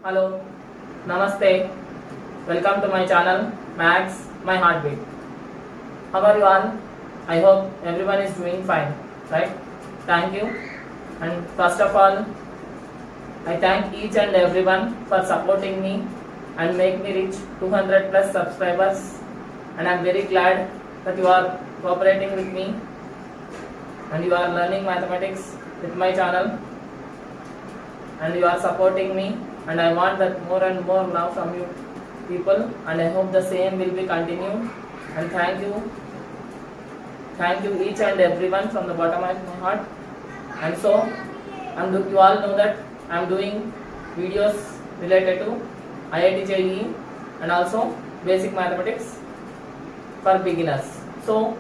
Hello, Namaste. Welcome to my channel Max My Heartbeat. How are you all? I hope everyone is doing fine, right? Thank you. And first of all, I thank each and everyone for supporting me and make me reach 200 plus subscribers. And I am very glad that you are cooperating with me and you are learning mathematics with my channel and you are supporting me, and I want that more and more love from you people, and I hope the same will be continued. And thank you each and everyone from the bottom of my heart. And so you all know that I am doing videos related to IIT JEE and also basic mathematics for beginners. So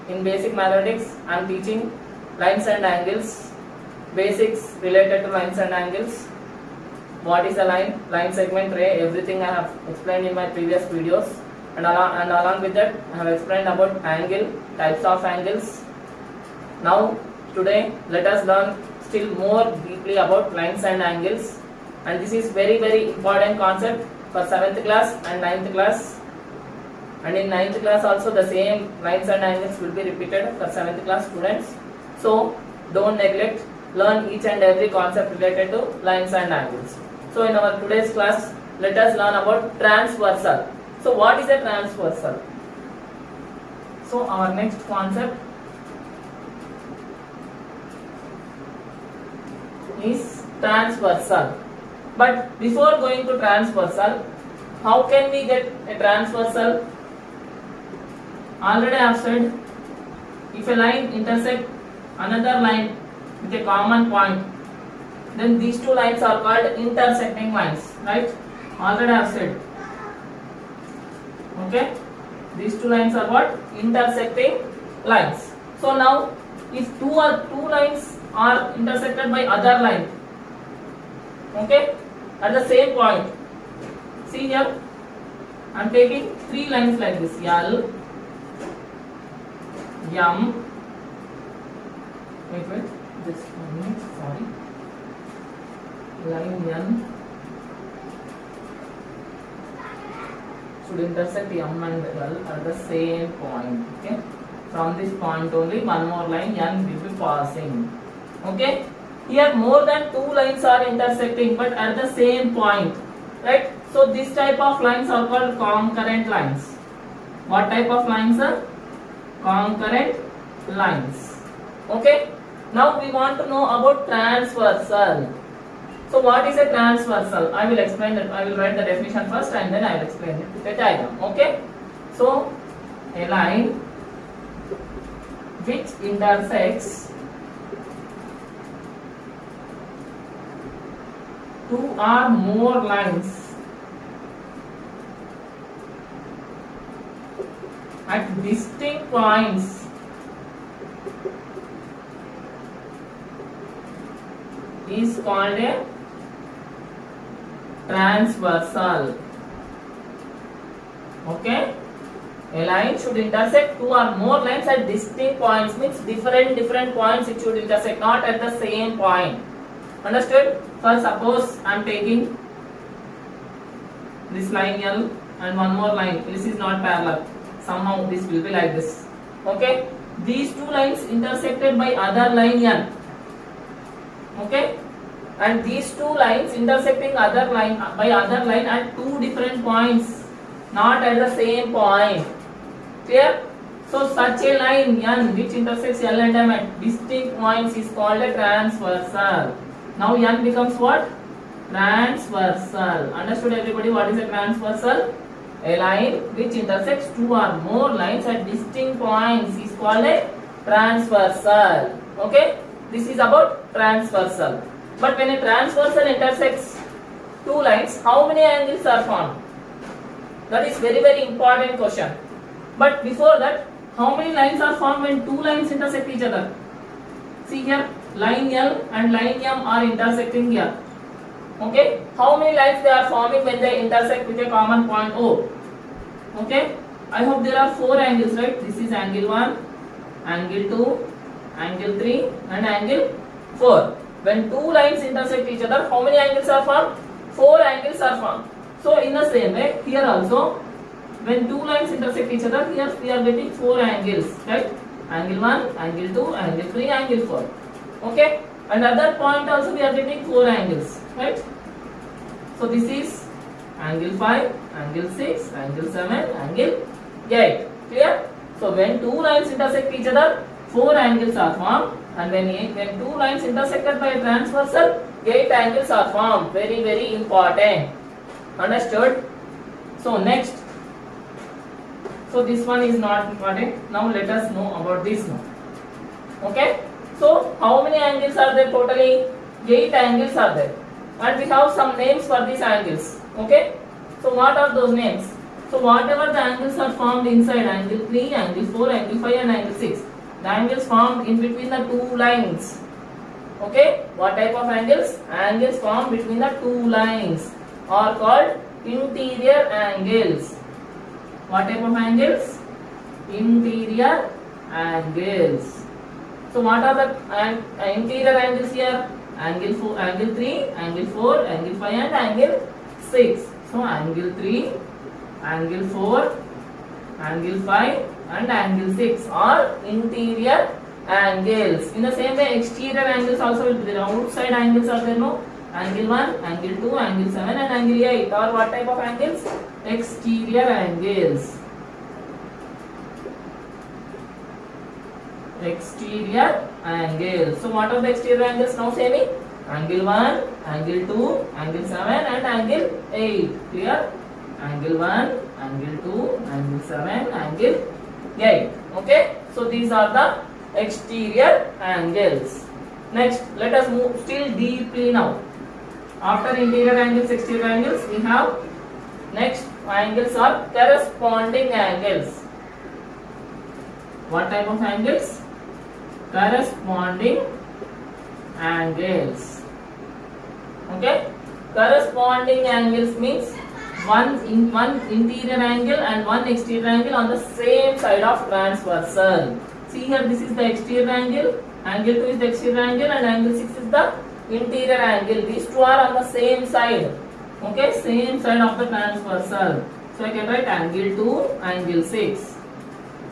in basic mathematics I am teaching lines and angles, basics related to lines and angles. What is a line segment, ray, everything I have explained in my previous videos, and along with that I have explained about angle, types of angles. Now today let us learn still more deeply about lines and angles, and this is very important concept for 7th class and 9th class, and in 9th class also the same lines and angles will be repeated for 7th class students. So don't neglect, learn each and every concept related to lines and angles. So in our today's class, let us learn about transversal. So what is a transversal? So our next concept is transversal. But before going to transversal, how can we get a transversal? Already I have said, if a line intersects another line with a common point, then these two lines are called intersecting lines, right? Already I have said. Okay, these two lines are what? Intersecting lines. So now, if two lines are intersected by other line, okay, at the same point, see here, I am taking three lines like this: L, M. Wait, just 1 minute, sorry. Line N should intersect M and L at the same point. Okay, from this point only one more line N will be passing. Okay, here more than two lines are intersecting, but at the same point, right? So this type of lines are called concurrent lines. What type of lines are? Concurrent lines. Okay. Now we want to know about transversal. So what is a transversal? I will explain that. I will write the definition first and then I will explain it with a diagram. Okay. So a line which intersects two or more lines at distinct points is called a transversal. Okay, a line should intersect two or more lines at distinct points, means different points it should intersect, not at the same point. Understood? For suppose I am taking this line L and one more line. This is not parallel. Somehow this will be like this. Okay, these two lines intersected by other line N. Okay, and these two lines intersecting other line at two different points, not at the same point. Clear? So such a line N which intersects L and M at distinct points is called a transversal. Now N becomes what? Transversal. Understood everybody what is a transversal? A line which intersects two or more lines at distinct points is called a transversal. Okay? This is about transversal. But when a transversal intersects two lines, how many angles are formed? That is very important question. But before that, how many lines are formed when two lines intersect each other? See here, line L and line M are intersecting here. Okay, how many lines they are forming when they intersect with a common point O? Okay, I hope there are four angles, right? This is angle 1, angle 2, angle 3 and angle 4. When two lines intersect each other, how many angles are formed? 4 angles are formed. So in the same way, here also, when two lines intersect each other, here we are getting 4 angles, right? Angle 1, angle 2, angle 3, angle 4. Okay? And other point also we are getting 4 angles, right? So this is angle 5, angle 6, angle 7, angle 8. Clear? So when two lines intersect each other, 4 angles are formed, and when two lines intersected by a transversal, 8 angles are formed. Very, very important. Understood? So next. So this one is not important. Now let us know about this now. Okay? So how many angles are there totally? 8 angles are there. And we have some names for these angles. Okay? So what are those names? So whatever the angles are formed inside, angle 3, angle 4, angle 5 and angle 6. The angles formed in between the two lines. Okay? What type of angles? Angles formed between the two lines are called interior angles. What type of angles? Interior angles. So what are the interior angles here? Angle 4, angle 3, angle 4, angle 5 and angle 6. So angle 3, angle 4, angle 5 and angle 6 are interior angles. In the same way, exterior angles also will be there. Outside angles are there, no? Angle 1, angle 2, angle 7 and angle 8 are what type of angles? Exterior angles. Exterior angles. So what are the exterior angles now? Say me. Angle 1, angle 2, angle 7 and angle 8. Clear? Angle 1, angle 2, angle 7, angle 8. Okay? So these are the exterior angles. Next, let us move still deeply now. After interior angles, exterior angles, we have next angles are corresponding angles. What type of angles? Corresponding angles. Okay? Corresponding angles means one interior angle and one exterior angle on the same side of transversal. See here, this is the exterior angle, angle 2 is the exterior angle and angle 6 is the interior angle. These two are on the same side. Okay, same side of the transversal. So I can write angle 2, angle 6.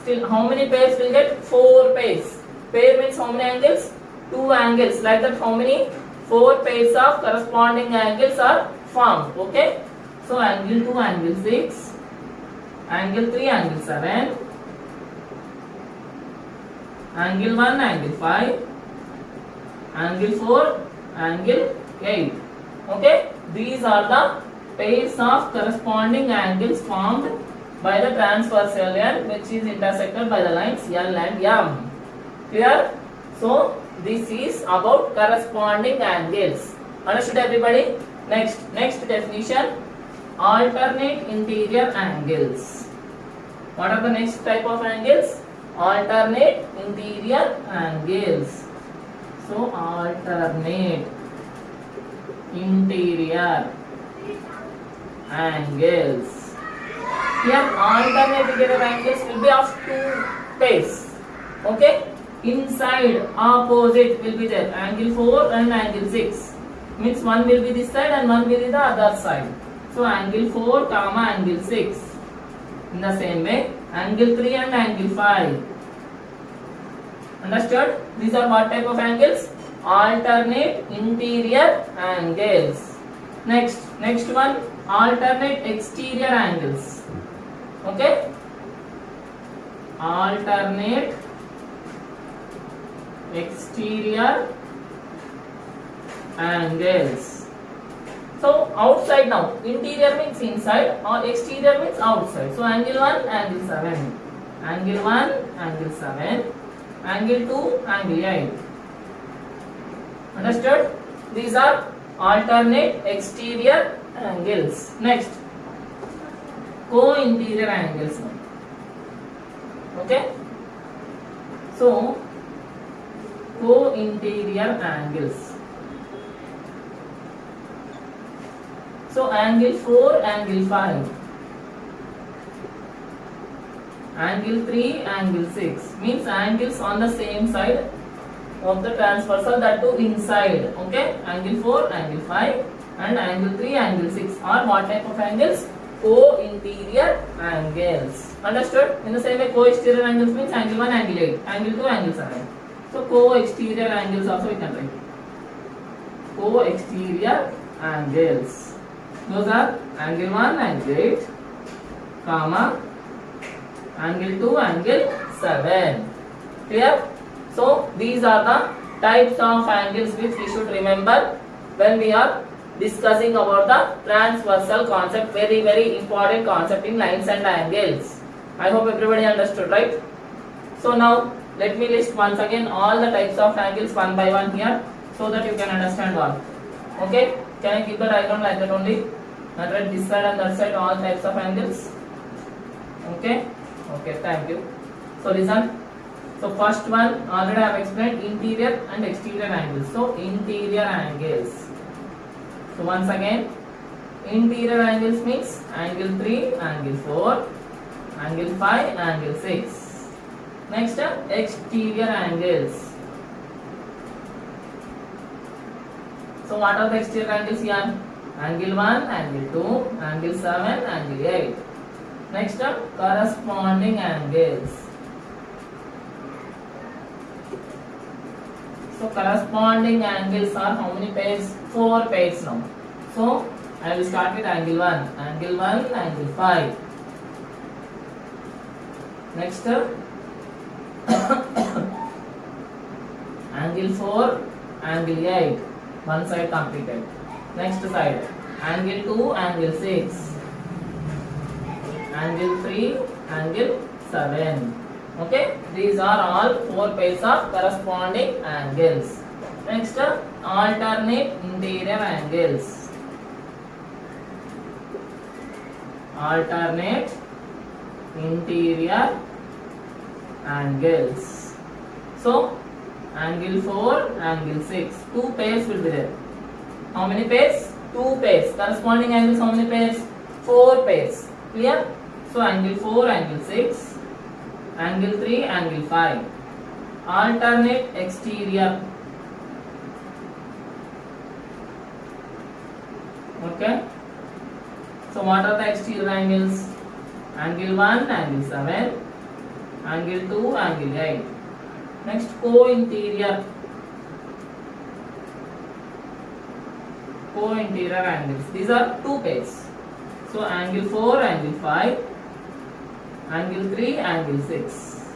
Still, how many pairs will get? 4 pairs. Pair means how many angles? 2 angles. Like that, how many? 4 pairs of corresponding angles are formed. Okay. So angle 2, angle 6, angle 3, angle 7, angle 1, angle 5, angle 4, angle 8. Okay, these are the pairs of corresponding angles formed by the transversal line which is intersected by the lines L and M. Clear? So this is about corresponding angles. Understood everybody? Next definition. Alternate interior angles. What are the next type of angles? Alternate interior angles. So alternate interior angles. Here alternate interior angles will be of 2 pairs. Okay? Inside opposite will be there. Angle 4 and angle 6. Means one will be this side and one will be the other side. So angle 4 comma angle 6. In the same way, angle 3 and angle 5. Understood? These are what type of angles? Alternate interior angles. Next one, alternate exterior angles. Okay? Alternate exterior angles. So outside now, interior means inside or exterior means outside. So angle 1, angle 7, angle 1, angle 7, angle 2, angle 8. Understood? These are alternate exterior angles. Next, co-interior angles. Okay? So co-interior angles. So angle 4, angle 5, angle 3, angle 6 means angles on the same side of the transversal, that too inside. Okay, angle 4, angle 5, and angle 3, angle 6 are what type of angles? Co-interior angles. Understood? In the same way, co-exterior angles means angle 1, angle 8, angle 2, angle 7. So co-exterior angles also we can write. Co-exterior angles. Those are angle 1, angle 8, comma, angle 2, angle 7. Clear? So these are the types of angles which we should remember when we are discussing about the transversal concept. Very, very important concept in lines and angles. I hope everybody understood, right? So now let me list once again all the types of angles one by one here, so that you can understand all. Okay? Can I keep the diagram like that only? And write this side and that side all types of angles. Okay? Okay, thank you. So listen. So first one already I have explained, interior and exterior angles. So interior angles. So once again, interior angles means angle 3, angle 4, angle 5, angle 6. Next, exterior angles. So what are the exterior angles here? Angle 1, angle 2, angle 7, angle 8. Next, corresponding angles. So corresponding angles are how many pairs? 4 pairs now. So I will start with angle 1, angle 5. Next, angle 4, angle 8. One side completed. Next side, angle 2, angle 6. Angle 3, angle 7. Okay, these are all 4 pairs of corresponding angles. Next, alternate interior angles. Alternate interior angles. So, angle 4, angle 6. 2 pairs will be there. How many pairs? 2 pairs. Corresponding angles, how many pairs? 4 pairs. Clear? So, angle 4, angle 6. Angle 3, angle 5. Alternate exterior. Okay. So what are the exterior angles? Angle 1, angle 7. Angle 2, angle 8. Next, co-interior. Co-interior angles. These are 2 pairs. So angle 4, angle 5. Angle 3, angle 6.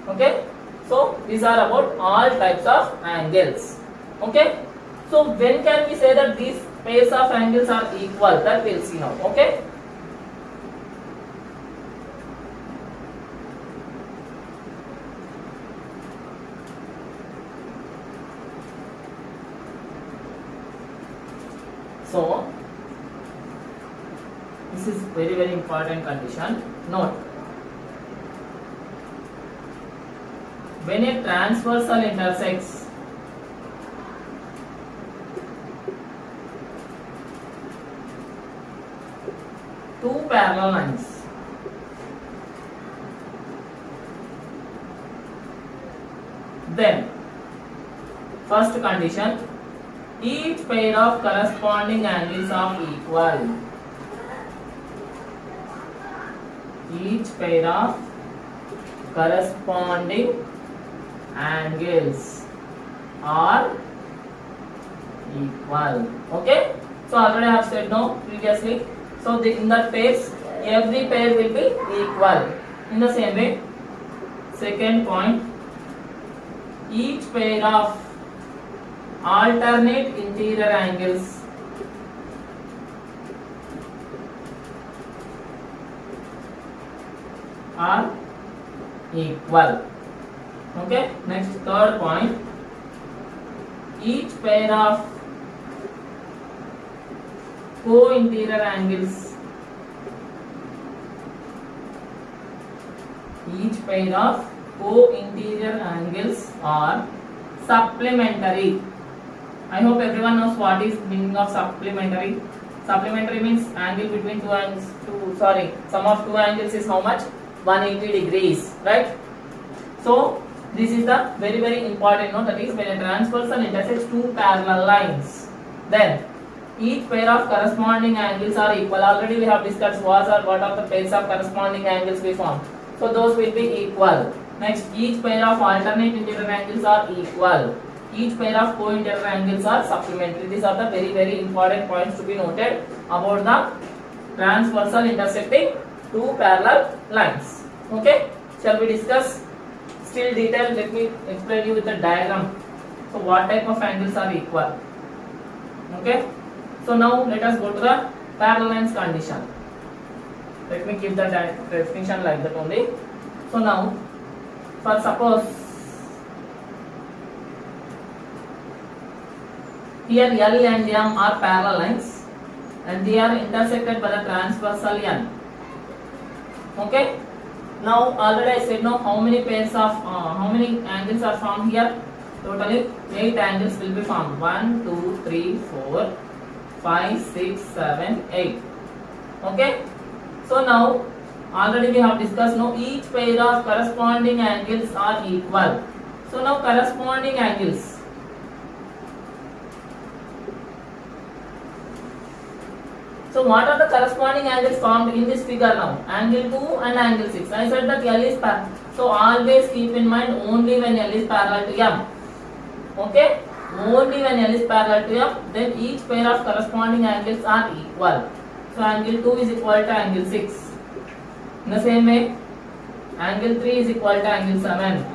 Okay. So these are about all types of angles. Okay. So when can we say that these pairs of angles are equal? That we'll see now. Okay. So this is very, very important condition. Note. When a transversal intersects two parallel lines, then first condition, each pair of corresponding angles are equal. Each pair of corresponding angles are equal. Okay. So already I have said no previously. So in that pairs, every pair will be equal. In the same way, second point, each pair of alternate interior angles are equal. Okay. Next, third point, each pair of co-interior angles, each pair of co-interior angles are supplementary. I hope everyone knows what is meaning of supplementary. Supplementary means angle between two angles. Sum of two angles is how much? 180 degrees, right? So this is the very, very important note, that is when a transversal intersects two parallel lines, then each pair of corresponding angles are equal. Already we have discussed what are the pairs of corresponding angles we form. So those will be equal. Next, each pair of alternate interior angles are equal. Each pair of co-interior angles are supplementary. These are the very important points to be noted about the transversal intersecting two parallel lines. Okay, shall we discuss still detail? Let me explain you with the diagram. So what type of angles are equal? Okay, so now let us go to the parallel lines condition. Let me give the definition like that only. So now, for suppose here L and M are parallel lines and they are intersected by the transversal N. Okay. Now already I said, now how many pairs of how many angles are formed here? Totally 8 angles will be formed. 1, 2, 3, 4, 5, 6, 7, 8. Okay. So now already we have discussed, now each pair of corresponding angles are equal. So now corresponding angles. So what are the corresponding angles formed in this figure now? Angle 2 and angle 6. I said that L is parallel. So always keep in mind, only when L is parallel to M. Okay? Only when L is parallel to M, then each pair of corresponding angles are equal. So angle 2 is equal to angle 6. In the same way, angle 3 is equal to angle 7.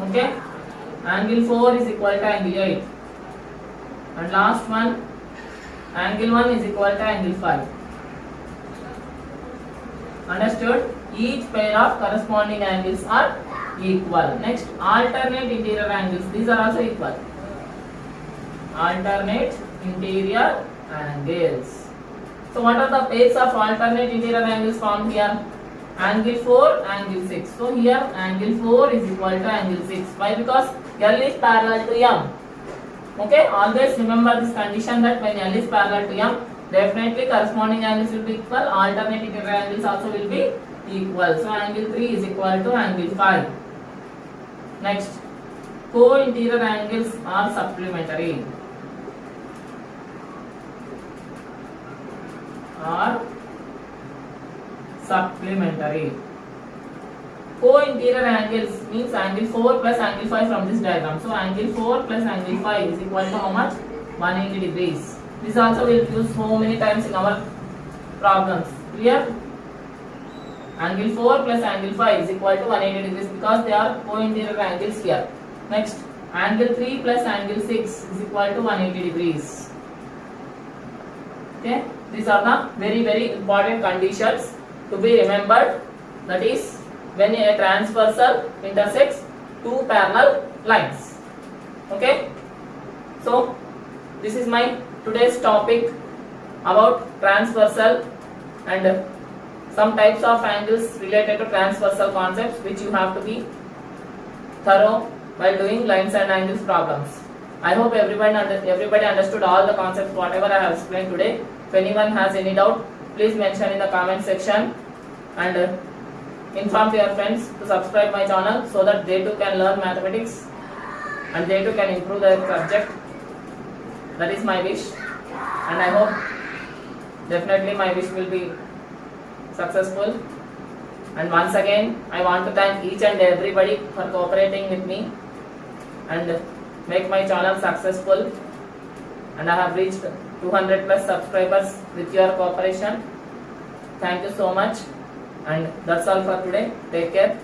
Okay? Angle 4 is equal to angle 8. And last one, angle 1 is equal to angle 5. Understood? Each pair of corresponding angles are equal. Next, alternate interior angles. These are also equal. Alternate interior angles. So what are the pairs of alternate interior angles formed here? Angle 4, angle 6. So here angle 4 is equal to angle 6. Why? Because L is parallel to M. Okay, always remember this condition that when L is parallel to M, definitely corresponding angles will be equal, alternate interior angles also will be equal. So angle 3 is equal to angle 5. Next, co-interior angles are supplementary. Co-interior angles means angle 4 plus angle 5 from this diagram. So angle 4 plus angle 5 is equal to how much? 180 degrees. This also will use so many times in our problems. Clear? Angle 4 plus angle 5 is equal to 180 degrees because they are co-interior angles here. Next, angle 3 plus angle 6 is equal to 180 degrees. Okay? These are the very important conditions to be remembered. That is, when a transversal intersects two parallel lines. Okay? So, this is my today's topic about transversal and some types of angles related to transversal concepts which you have to be thorough while doing lines and angles problems. I hope everybody understood all the concepts whatever I have explained today. If anyone has any doubt, please mention in the comment section and inform your friends to subscribe my channel so that they too can learn mathematics and they too can improve their subject. That is my wish, and I hope definitely my wish will be successful. And once again, I want to thank each and everybody for cooperating with me and make my channel successful. And I have reached 200 plus subscribers with your cooperation. Thank you so much. And that's all for today. Take care.